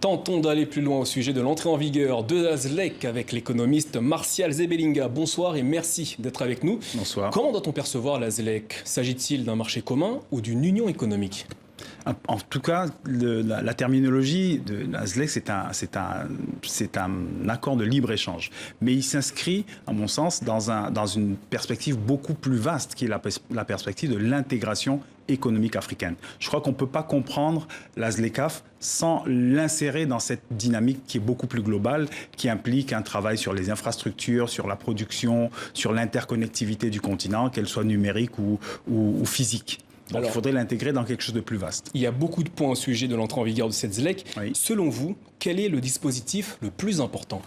Tentons d'aller plus loin au sujet de l'entrée en vigueur de la ZLEC avec l'économiste Martial Zebelinga. Bonsoir et merci d'être avec nous. Bonsoir. Comment doit-on percevoir la ZLEC? S'agit-il d'un marché commun ou d'une union économique? En tout cas, la terminologie de la ZLEC, c'est un accord de libre-échange. Mais il s'inscrit, à mon sens, dans une perspective beaucoup plus vaste, qui est la perspective de l'intégration économique africaine. Je crois qu'on ne peut pas comprendre la ZLECAf sans l'insérer dans cette dynamique qui est beaucoup plus globale, qui implique un travail sur les infrastructures, sur la production, sur l'interconnectivité du continent, qu'elle soit numérique ou physique. Donc il faudrait l'intégrer dans quelque chose de plus vaste. Il y a beaucoup de points au sujet de l'entrée en vigueur de cette ZLEC. Oui. Selon vous, quel est le dispositif le plus important?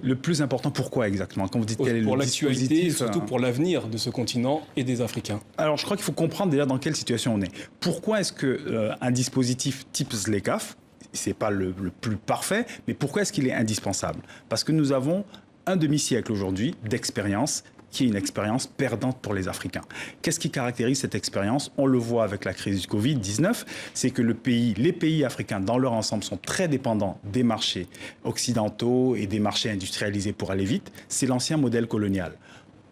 Le plus important, pourquoi exactement? Quand vous dites quel est pour le l'actualité et dispositif, surtout pour l'avenir de ce continent et des Africains. Alors je crois qu'il faut comprendre déjà dans quelle situation on est. Pourquoi est-ce qu'un dispositif type ZLECAf, c'est pas le plus parfait, mais pourquoi est-ce qu'il est indispensable? Parce que nous avons un demi-siècle aujourd'hui d'expérience qui est une expérience perdante pour les Africains. Qu'est-ce qui caractérise cette expérience? On le voit avec la crise du Covid-19, c'est que les pays africains dans leur ensemble sont très dépendants des marchés occidentaux et des marchés industrialisés pour aller vite. C'est l'ancien modèle colonial.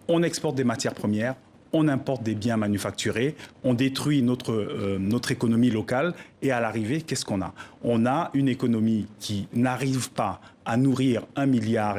On exporte des matières premières, on importe des biens manufacturés, on détruit notre économie locale et à l'arrivée, qu'est-ce qu'on a? On a une économie qui n'arrive pas à nourrir 1,2 milliard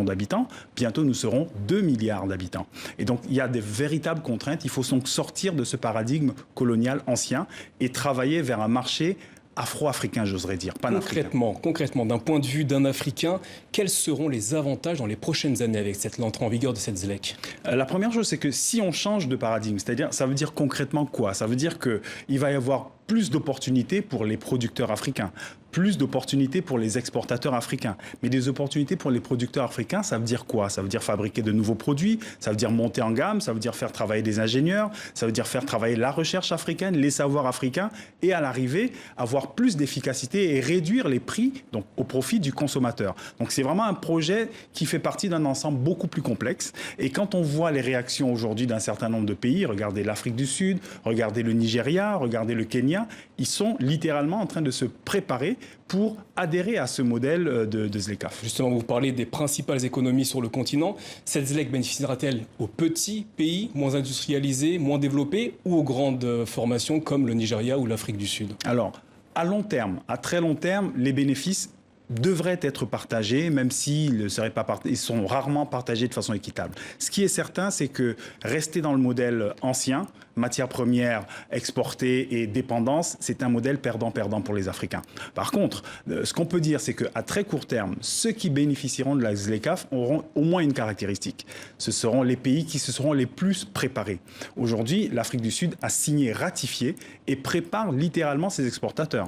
d'habitants. Bientôt, nous serons 2 milliards d'habitants. Et donc, il y a des véritables contraintes. Il faut donc sortir de ce paradigme colonial ancien et travailler vers un marché afro-africain, j'oserais dire, panafricain. Concrètement, d'un point de vue d'un Africain, quels seront les avantages dans les prochaines années avec l'entrée en vigueur de cette ZLEC? La première chose, c'est que si on change de paradigme, c'est-à-dire, ça veut dire concrètement quoi? Ça veut dire qu'il va y avoir plus d'opportunités pour les producteurs africains, plus d'opportunités pour les exportateurs africains. Mais des opportunités pour les producteurs africains, ça veut dire quoi? Ça veut dire fabriquer de nouveaux produits, ça veut dire monter en gamme, ça veut dire faire travailler des ingénieurs, ça veut dire faire travailler la recherche africaine, les savoirs africains, et à l'arrivée, avoir plus d'efficacité et réduire les prix donc, au profit du consommateur. Donc c'est vraiment un projet qui fait partie d'un ensemble beaucoup plus complexe. Et quand on voit les réactions aujourd'hui d'un certain nombre de pays, regardez l'Afrique du Sud, regardez le Nigeria, regardez le Kenya, ils sont littéralement en train de se préparer pour adhérer à ce modèle de ZLECAf. Justement, vous parlez des principales économies sur le continent. Cette ZLEC bénéficiera-t-elle aux petits pays moins industrialisés, moins développés, ou aux grandes formations comme le Nigeria ou l'Afrique du Sud? Alors, à long terme, à très long terme, les bénéfices devraient être partagés, même s'ils ne seraient pas ils sont rarement partagés de façon équitable. Ce qui est certain, c'est que rester dans le modèle ancien, matières premières exportées et dépendance, c'est un modèle perdant-perdant pour les Africains. Par contre, ce qu'on peut dire, c'est qu'à très court terme, ceux qui bénéficieront de la ZLECAf auront au moins une caractéristique. Ce seront les pays qui se seront les plus préparés. Aujourd'hui, l'Afrique du Sud a signé, ratifié et prépare littéralement ses exportateurs.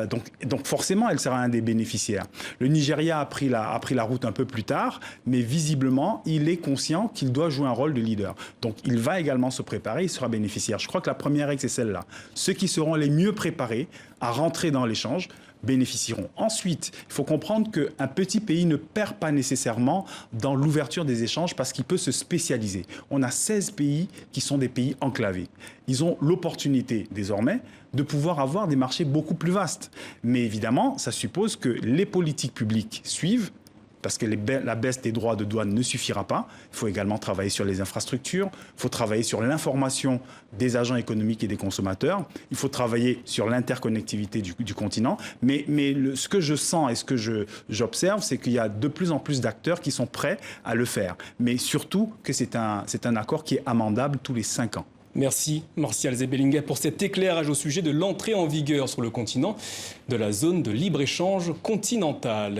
Donc forcément, elle sera un des bénéficiaires. Le Nigeria a pris la route un peu plus tard, mais visiblement, il est conscient qu'il doit jouer un rôle de leader. Donc il va également se préparer, il sera bénéficiaire. Je crois que la première règle, c'est celle-là. Ceux qui seront les mieux préparés à rentrer dans l'échange bénéficieront. Ensuite, il faut comprendre qu'un petit pays ne perd pas nécessairement dans l'ouverture des échanges parce qu'il peut se spécialiser. On a 16 pays qui sont des pays enclavés. Ils ont l'opportunité désormais de pouvoir avoir des marchés beaucoup plus vastes. Mais évidemment, ça suppose que les politiques publiques suivent, parce que la baisse des droits de douane ne suffira pas. Il faut également travailler sur les infrastructures, il faut travailler sur l'information des agents économiques et des consommateurs, il faut travailler sur l'interconnectivité du continent. Mais ce que je sens et ce que j'observe, c'est qu'il y a de plus en plus d'acteurs qui sont prêts à le faire. Mais surtout que c'est un accord qui est amendable tous les 5 ans. Merci Martial Zebelinga pour cet éclairage au sujet de l'entrée en vigueur sur le continent de la zone de libre-échange continentale.